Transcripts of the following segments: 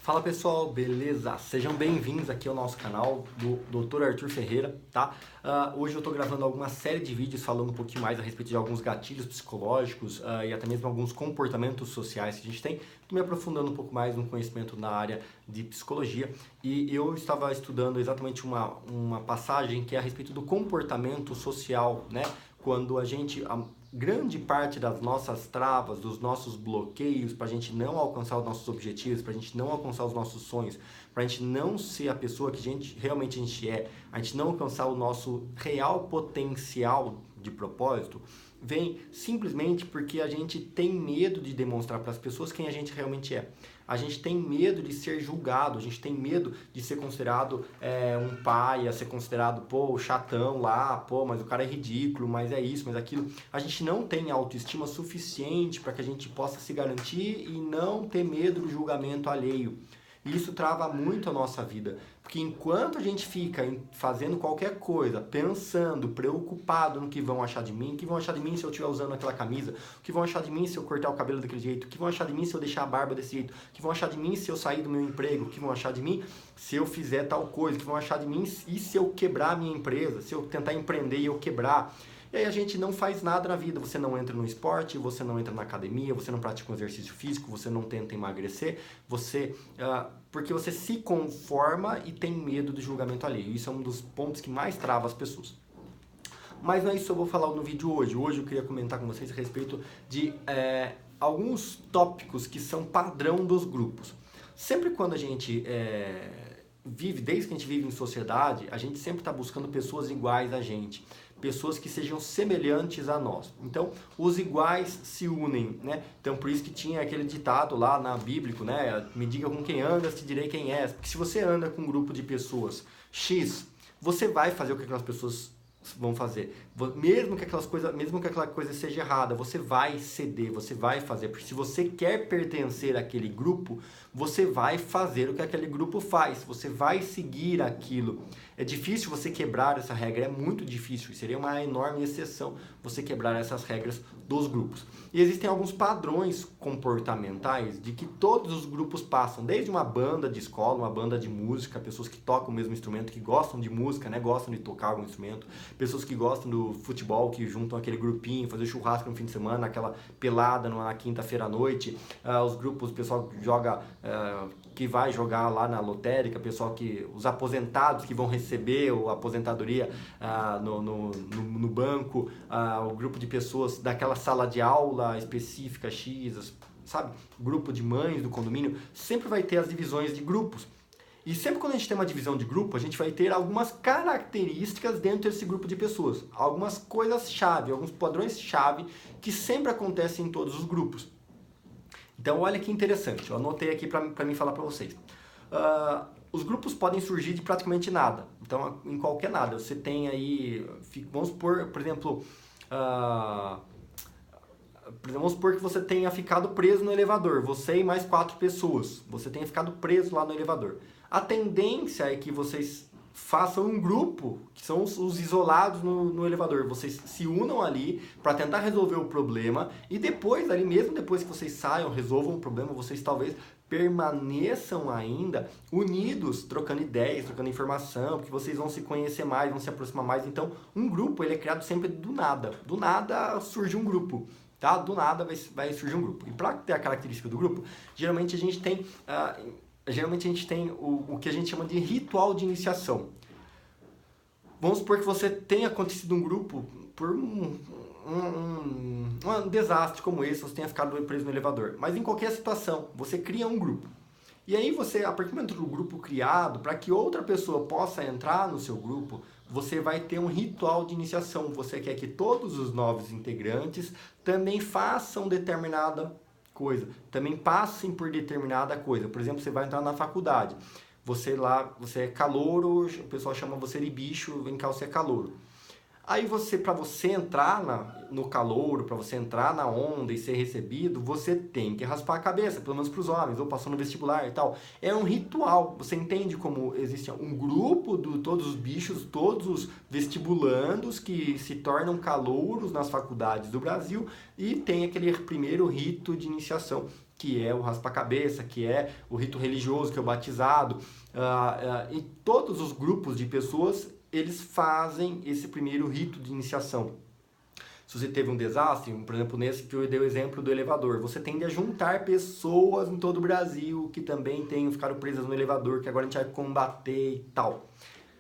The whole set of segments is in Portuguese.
Fala pessoal, beleza? Sejam bem-vindos aqui ao nosso canal do Dr. Arthur Ferreira, tá? Hoje eu tô gravando alguma série de vídeos falando um pouquinho mais a respeito de alguns gatilhos psicológicos e até mesmo alguns comportamentos sociais que a gente tem. Tô me aprofundando um pouco mais no conhecimento na área de psicologia e eu estava estudando exatamente uma passagem que é a respeito do comportamento social, né? Quando grande parte das nossas travas, dos nossos bloqueios para a gente não alcançar os nossos objetivos, para a gente não alcançar os nossos sonhos, para a gente não ser a pessoa que realmente a gente é, a gente não alcançar o nosso real potencial de propósito, vem simplesmente porque a gente tem medo de demonstrar para as pessoas quem a gente realmente é. A gente tem medo de ser julgado, a gente tem medo de ser considerado um paia, ser considerado, o chatão lá, mas o cara é ridículo, mas é isso, mas aquilo. A gente não tem autoestima suficiente para que a gente possa se garantir e não ter medo do julgamento alheio. E isso trava muito a nossa vida, porque enquanto a gente fica fazendo qualquer coisa, pensando, preocupado no que vão achar de mim, o que vão achar de mim se eu estiver usando aquela camisa, o que vão achar de mim se eu cortar o cabelo daquele jeito, o que vão achar de mim se eu deixar a barba desse jeito, o que vão achar de mim se eu sair do meu emprego, o que vão achar de mim se eu fizer tal coisa, o que vão achar de mim e se eu quebrar a minha empresa, se eu tentar empreender e eu quebrar. E aí a gente não faz nada na vida, você não entra no esporte, você não entra na academia, você não pratica um exercício físico, você não tenta emagrecer, porque você se conforma e tem medo do julgamento alheio. Isso é um dos pontos que mais trava as pessoas. Mas não é isso que eu vou falar no vídeo hoje. Hoje eu queria comentar com vocês a respeito de alguns tópicos que são padrão dos grupos. Sempre quando a gente desde que a gente vive em sociedade, a gente sempre está buscando pessoas iguais a gente, pessoas que sejam semelhantes a nós. Então, os iguais se unem, né? Então, por isso que tinha aquele ditado lá na bíblico, né? Me diga com quem andas, te direi quem és. Porque se você anda com um grupo de pessoas X, você vai fazer o que aquelas pessoas vão fazer. Mesmo que aquela coisa seja errada, você vai ceder, você vai fazer. Porque se você quer pertencer àquele grupo, você vai fazer o que aquele grupo faz. Você vai seguir aquilo. É difícil você quebrar essa regra, é muito difícil. Seria uma enorme exceção você quebrar essas regras dos grupos. E existem alguns padrões comportamentais de que todos os grupos passam, desde uma banda de escola, uma banda de música, pessoas que tocam o mesmo instrumento, que gostam de música, né, gostam de tocar algum instrumento, pessoas que gostam do futebol, que juntam aquele grupinho, fazer churrasco no fim de semana, aquela pelada na quinta-feira à noite, os grupos, o pessoal que joga, que vai jogar lá na lotérica, os aposentados que vão receber a aposentadoria no banco, o grupo de pessoas daquela sala de aula específica X, sabe? Grupo de mães do condomínio, sempre vai ter as divisões de grupos. E sempre quando a gente tem uma divisão de grupo, a gente vai ter algumas características dentro desse grupo de pessoas. Algumas coisas-chave, alguns padrões-chave que sempre acontecem em todos os grupos. Então olha que interessante, eu anotei aqui para mim falar para vocês. Os grupos podem surgir de praticamente nada. Então em qualquer nada, você tem aí, vamos supor, por exemplo, vamos supor que você tenha ficado preso no elevador, você e mais 4 pessoas, você tenha ficado preso lá no elevador. A tendência é que vocês façam um grupo, que são os isolados no elevador. Vocês se unam ali para tentar resolver o problema e depois, ali mesmo depois que vocês saiam, resolvam o problema, vocês talvez permaneçam ainda unidos, trocando ideias, trocando informação, porque vocês vão se conhecer mais, vão se aproximar mais. Então, um grupo ele é criado sempre do nada. Do nada surge um grupo. Tá? Do nada vai surgir um grupo. E para ter a característica do grupo, geralmente a gente tem o que a gente chama de ritual de iniciação. Vamos supor que você tenha acontecido um grupo por um desastre como esse, você tenha ficado preso no elevador. Mas em qualquer situação, você cria um grupo. E aí você, a partir do momento do grupo criado, para que outra pessoa possa entrar no seu grupo, você vai ter um ritual de iniciação. Você quer que todos os novos integrantes também façam determinada coisa, também passem por determinada coisa. Por exemplo, você vai entrar na faculdade, você é calouro, o pessoal chama você de bicho, vem cá, você é calouro. Aí para você entrar no calouro, para você entrar na onda e ser recebido, você tem que raspar a cabeça, pelo menos para os homens, ou passou no vestibular e tal. É um ritual, você entende como existe um grupo de todos os bichos, todos os vestibulandos que se tornam calouros nas faculdades do Brasil e tem aquele primeiro rito de iniciação, que é o raspa-cabeça, que é o rito religioso, que é o batizado. E todos os grupos de pessoas, eles fazem esse primeiro rito de iniciação. Se você teve um desastre, por exemplo, nesse que eu dei o exemplo do elevador, você tende a juntar pessoas em todo o Brasil que também ficaram presas no elevador, que agora a gente vai combater e tal.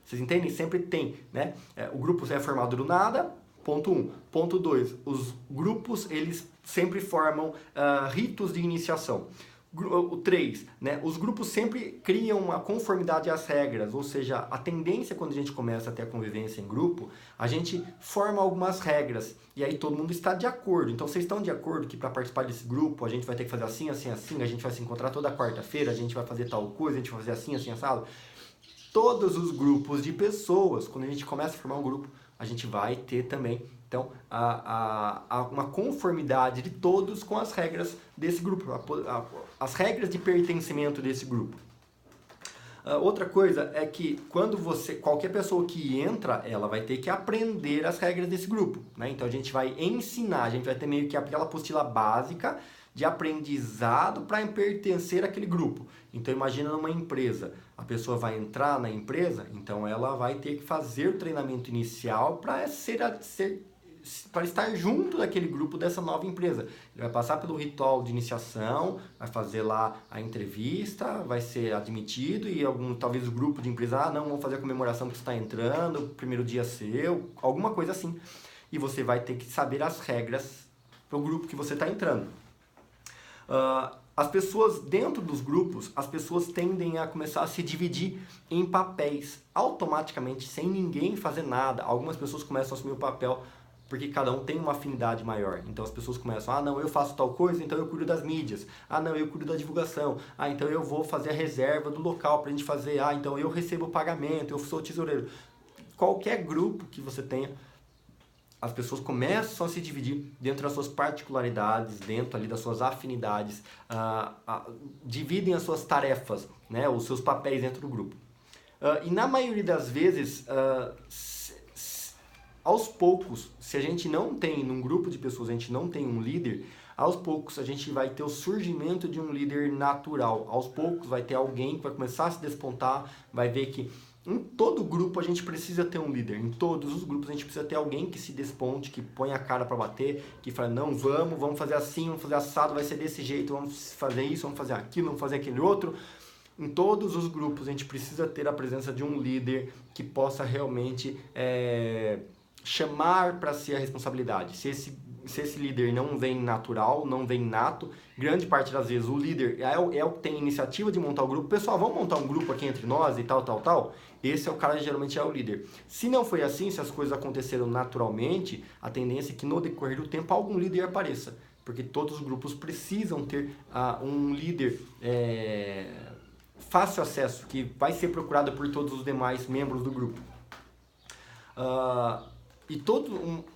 Vocês entendem? Sempre tem, né? O grupo é formado do nada, ponto 1. Ponto 2, os grupos, eles sempre formam ritos de iniciação. O 3, né? Os grupos sempre criam uma conformidade às regras, ou seja, a tendência quando a gente começa a ter a convivência em grupo, a gente forma algumas regras e aí todo mundo está de acordo. Então vocês estão de acordo que para participar desse grupo a gente vai ter que fazer assim, assim, assim, a gente vai se encontrar toda quarta-feira, a gente vai fazer tal coisa, a gente vai fazer assim, assim, assado. Todos os grupos de pessoas, quando a gente começa a formar um grupo, a gente vai ter também, então, uma conformidade de todos com as regras desse grupo, as regras de pertencimento desse grupo. Outra coisa é que qualquer pessoa que entra, ela vai ter que aprender as regras desse grupo, né? Então a gente vai ensinar, a gente vai ter meio que aquela apostila básica de aprendizado para pertencer àquele grupo. Então imagina numa empresa, a pessoa vai entrar na empresa, então ela vai ter que fazer o treinamento inicial para estar junto daquele grupo dessa nova empresa. Ele vai passar pelo ritual de iniciação, vai fazer lá a entrevista, vai ser admitido e talvez o grupo de empresa, não, vamos fazer a comemoração que você está entrando, primeiro dia seu, alguma coisa assim. E você vai ter que saber as regras para o grupo que você está entrando. As pessoas dentro dos grupos, as pessoas tendem a começar a se dividir em papéis, automaticamente, sem ninguém fazer nada. Algumas pessoas começam a assumir o papel porque cada um tem uma afinidade maior. Então as pessoas começam, não, eu faço tal coisa, então eu cuido das mídias. Não, eu cuido da divulgação. Então eu vou fazer a reserva do local pra gente fazer. Então eu recebo o pagamento, eu sou o tesoureiro. Qualquer grupo que você tenha, as pessoas começam a se dividir dentro das suas particularidades, dentro ali das suas afinidades, dividem as suas tarefas, né, os seus papéis dentro do grupo. E na maioria das vezes, aos poucos, se a gente não tem, num grupo de pessoas, a gente não tem um líder, aos poucos a gente vai ter o surgimento de um líder natural. Aos poucos vai ter alguém que vai começar a se despontar, vai ver que em todo grupo a gente precisa ter um líder. Em todos os grupos a gente precisa ter alguém que se desponte, que põe a cara para bater, que fala, não, vamos fazer assim, vamos fazer assado, vai ser desse jeito, vamos fazer isso, vamos fazer aquilo, vamos fazer aquele outro. Em todos os grupos a gente precisa ter a presença de um líder que possa realmente chamar para si a responsabilidade. Se esse líder não vem natural, não vem nato, grande parte das vezes o líder é o que tem iniciativa de montar o grupo. Pessoal, vamos montar um grupo aqui entre nós e tal. Esse é o cara que geralmente é o líder. Se não foi assim, se as coisas aconteceram naturalmente, a tendência é que no decorrer do tempo algum líder apareça. Porque todos os grupos precisam ter um líder fácil acesso, que vai ser procurado por todos os demais membros do grupo.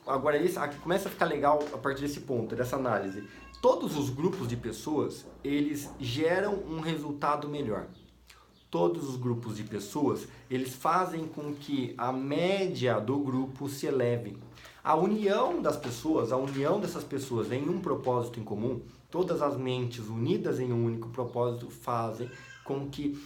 Agora isso começa a ficar legal a partir desse ponto, dessa análise. Todos os grupos de pessoas, eles geram um resultado melhor. Todos os grupos de pessoas, eles fazem com que a média do grupo se eleve. A união das pessoas, a união dessas pessoas em um propósito em comum, todas as mentes unidas em um único propósito fazem com que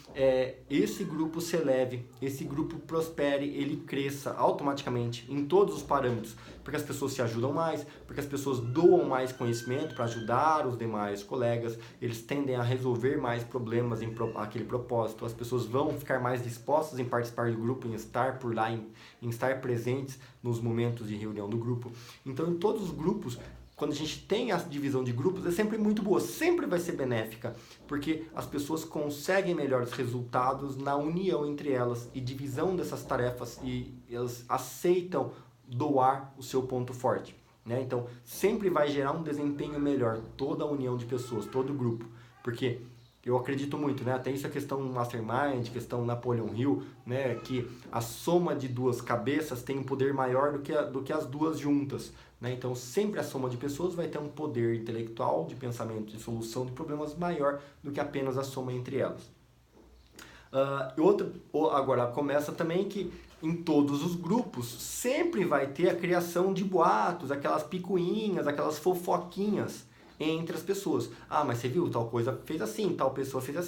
esse grupo se eleve, esse grupo prospere, ele cresça automaticamente em todos os parâmetros, porque as pessoas se ajudam mais, porque as pessoas doam mais conhecimento para ajudar os demais colegas, eles tendem a resolver mais problemas em aquele propósito, as pessoas vão ficar mais dispostas em participar do grupo, em estar por lá, em estar presentes nos momentos de reunião do grupo. Então, em todos os grupos, quando a gente tem a divisão de grupos, é sempre muito boa, sempre vai ser benéfica, porque as pessoas conseguem melhores resultados na união entre elas e divisão dessas tarefas e elas aceitam doar o seu ponto forte, né? Então, sempre vai gerar um desempenho melhor, toda a união de pessoas, todo o grupo, porque eu acredito muito, né? Até isso é questão Mastermind, questão Napoleon Hill, né? Que a soma de duas cabeças tem um poder maior do que as duas juntas, né? Então, sempre a soma de pessoas vai ter um poder intelectual, de pensamento, de solução de problemas maior do que apenas a soma entre elas. Agora, começa também que em todos os grupos sempre vai ter a criação de boatos, aquelas picuinhas, aquelas fofoquinhas. entre as pessoas. Ah, mas você viu, tal coisa fez assim, tal pessoa fez assim.